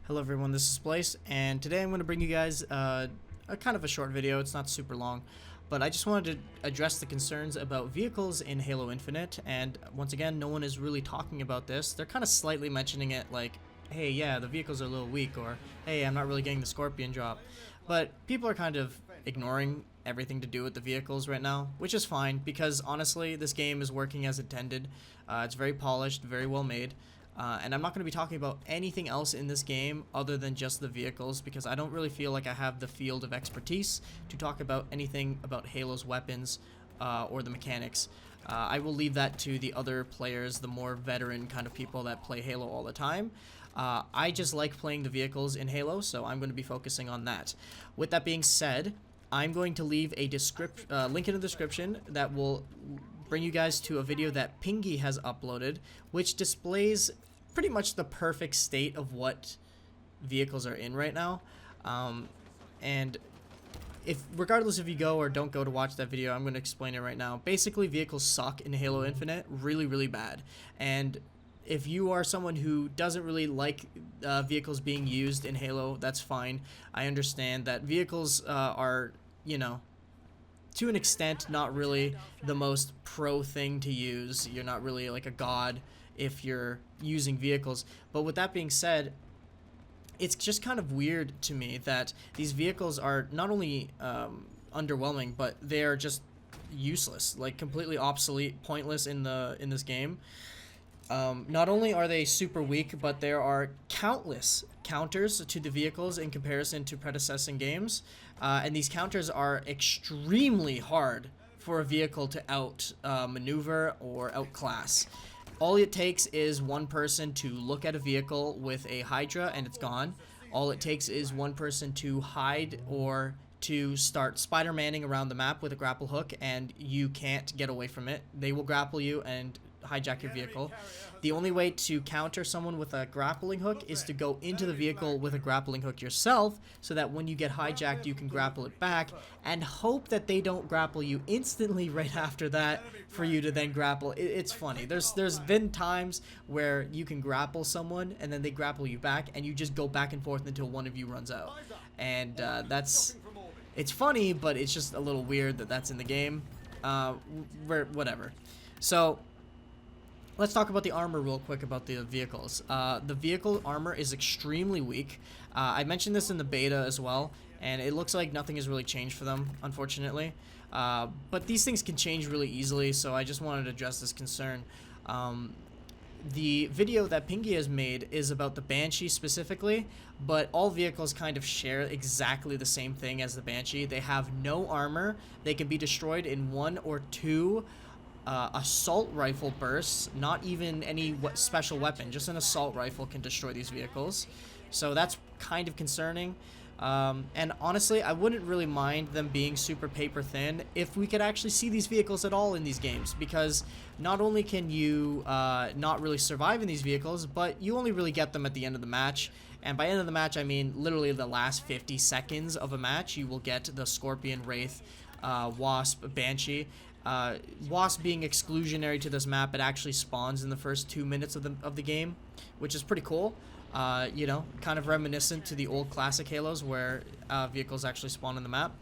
Hello everyone, this is Spliced, and today I'm going to bring you guys a kind of a short video. It's not super long, but I just wanted to address the concerns about vehicles in Halo Infinite, and once again, no one is really talking about this. They're kind of slightly mentioning it like, hey, yeah, the vehicles are a little weak, or hey, I'm not really getting the Scorpion drop. But people are kind of ignoring everything to do with the vehicles right now, which is fine, because honestly, this game is working as intended. It's very polished, very well made. And I'm not going to be talking about anything else in this game other than just the vehicles, because I don't really feel like I have the field of expertise to talk about anything about Halo's weapons or the mechanics. I will leave that to the other players, the more veteran kind of people that play Halo all the time. I just like playing the vehicles in Halo, so I'm going to be focusing on that. With that being said, I'm going to leave a link in the description that will bring you guys to a video that Pingy has uploaded, which displays pretty much the perfect state of what vehicles are in right now. And regardless if you go or don't go to watch that video, I'm going to explain it right now. Basically, vehicles suck in Halo Infinite really, really bad. And if you are someone who doesn't really like vehicles being used in Halo, that's fine. I understand that vehicles are, you know, to an extent, not really the most pro thing to use. You're not really like a god if you're using vehicles. But with that being said, it's just kind of weird to me that these vehicles are not only underwhelming, but they are just useless, like completely obsolete, pointless in this game. Not only are they super weak, but there are countless counters to the vehicles in comparison to predecessing games, and these counters are extremely hard for a vehicle to maneuver or outclass. All it takes is one person to look at a vehicle with a Hydra and it's gone. All it takes is one person to hide or to start Spider-Manning around the map with a grapple hook, and you can't get away from it. They will grapple you and hijack your vehicle. The only way to counter someone with a grappling hook is to go into the vehicle with a grappling hook yourself, so that when you get hijacked you can grapple it back and hope that they don't grapple you instantly right after that for you to then grapple. It's funny. There's been times where you can grapple someone and then they grapple you back and you just go back and forth until one of you runs out. And it's funny, but it's just a little weird that that's in the game. Whatever. So let's talk about the armor real quick about the vehicles. The vehicle armor is extremely weak. I mentioned this in the beta as well, and it looks like nothing has really changed for them, unfortunately. But these things can change really easily, so I just wanted to address this concern. The video that Pingy has made is about the Banshee specifically, but all vehicles kind of share exactly the same thing as the Banshee. They have no armor. They can be destroyed in 1 or 2 assault rifle bursts, not even any special weapon, just an assault rifle can destroy these vehicles. So that's kind of concerning. And honestly, I wouldn't really mind them being super paper thin if we could actually see these vehicles at all in these games, because not only can you not really survive in these vehicles, but you only really get them at the end of the match. And by end of the match, I mean literally the last 50 seconds of a match, you will get the Scorpion, Wraith, Wasp, Banshee. Wasp being exclusionary to this map, it actually spawns in the first 2 minutes of the game, which is pretty cool. You know, kind of reminiscent to the old classic Halos where vehicles actually spawn on the map.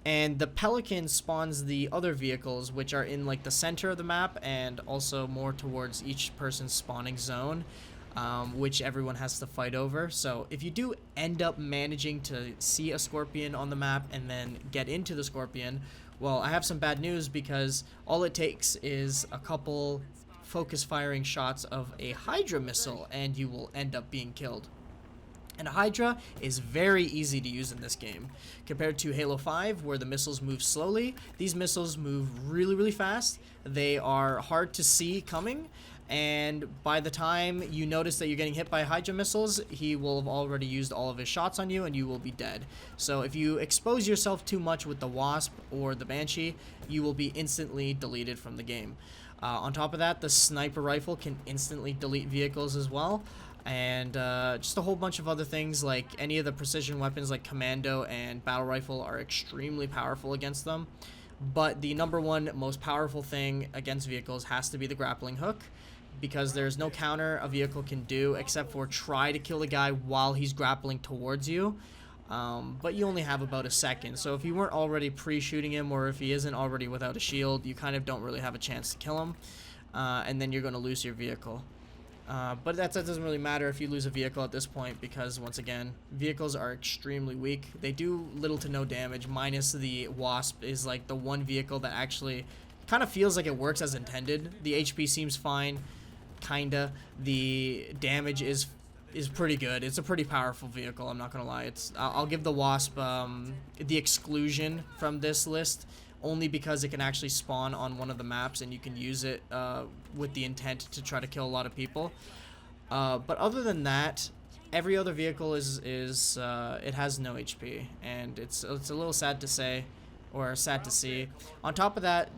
And the Pelican spawns the other vehicles, which are in like the center of the map and also more towards each person's spawning zone, which everyone has to fight over. So if you do end up managing to see a Scorpion on the map and then get into the Scorpion, well, I have some bad news, because all it takes is a couple focus firing shots of a Hydra missile and you will end up being killed. And a Hydra is very easy to use in this game. Compared to Halo 5, where the missiles move slowly, these missiles move really, really fast. They are hard to see coming, and by the time you notice that you're getting hit by Hydra missiles, he will have already used all of his shots on you and you will be dead. So if you expose yourself too much with the Wasp or the Banshee, you will be instantly deleted from the game. On top of that, the sniper rifle can instantly delete vehicles as well. And just a whole bunch of other things, like any of the precision weapons like Commando and Battle Rifle are extremely powerful against them. But the number one most powerful thing against vehicles has to be the grappling hook. because there's no counter a vehicle can do except for try to kill the guy while he's grappling towards you. But you only have about a second, so if you weren't already pre-shooting him, or if he isn't already without a shield, you kind of don't really have a chance to kill him, and then you're going to lose your vehicle. But that doesn't really matter if you lose a vehicle at this point, because once again, vehicles are extremely weak. They do little to no damage, minus the Wasp is like the one vehicle that actually kind of feels like it works as intended. The HP seems fine, kinda. The damage is pretty good. It's a pretty powerful vehicle, I'm not gonna lie. I'll give the Wasp the exclusion from this list, only because it can actually spawn on one of the maps and you can use it with the intent to try to kill a lot of people. But other than that, every other vehicle is it has no HP, and it's a little sad to say, or sad to see. On top of that,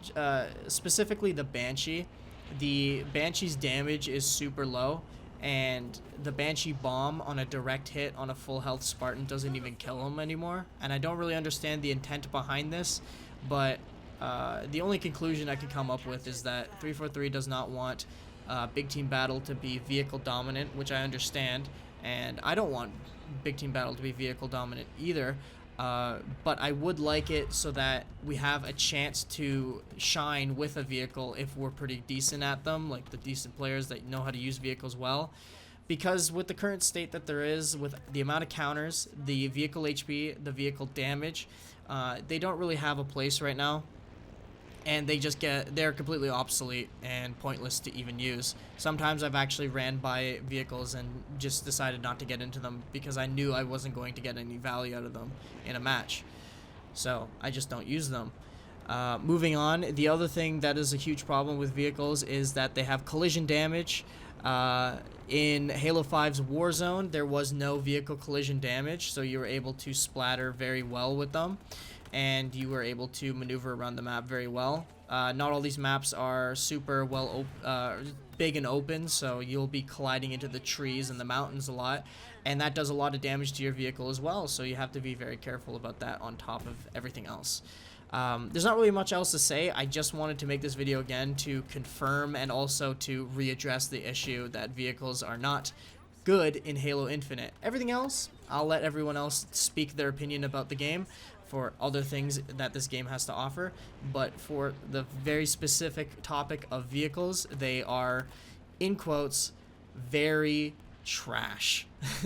specifically the Banshee's damage is super low, and the Banshee bomb on a direct hit on a full health Spartan doesn't even kill him anymore. And I don't really understand the intent behind this, but the only conclusion I can come up with is that 343 does not want Big Team Battle to be vehicle dominant, which I understand, and I don't want Big Team Battle to be vehicle dominant either. But I would like it so that we have a chance to shine with a vehicle if we're pretty decent at them, like the decent players that know how to use vehicles well. Because with the current state that there is, with the amount of counters, the vehicle HP, the vehicle damage, they don't really have a place right now. And they're completely obsolete and pointless to even use. Sometimes I've actually ran by vehicles and just decided not to get into them because I knew I wasn't going to get any value out of them in a match. So I just don't use them. Moving on, the other thing that is a huge problem with vehicles is that they have collision damage. In Halo 5's Warzone, there was no vehicle collision damage, so you were able to splatter very well with them, and you were able to maneuver around the map very well. Not all these maps are super big and open, so you'll be colliding into the trees and the mountains a lot, and that does a lot of damage to your vehicle as well, so you have to be very careful about that on top of everything else. There's not really much else to say. I just wanted to make this video again to confirm and also to readdress the issue that vehicles are not good in Halo Infinite. Everything else, I'll let everyone else speak their opinion about the game for other things that this game has to offer, but for the very specific topic of vehicles, they are, in quotes, very trash.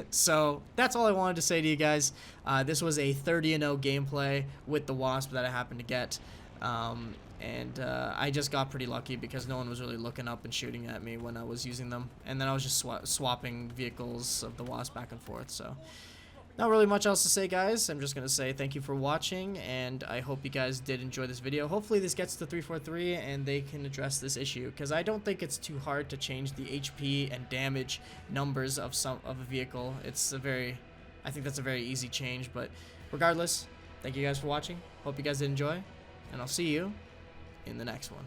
So that's all I wanted to say to you guys. This was a 30-0 gameplay with the Wasp that I happened to get, and I just got pretty lucky because no one was really looking up and shooting at me when I was using them, and then I was just swapping vehicles of the Wasp back and forth. So not really much else to say, guys. I'm just going to say thank you for watching, and I hope you guys did enjoy this video. Hopefully this gets to 343 and they can address this issue, because I don't think it's too hard to change the HP and damage numbers of a vehicle. I think that's a very easy change, but regardless, thank you guys for watching. Hope you guys did enjoy, and I'll see you in the next one.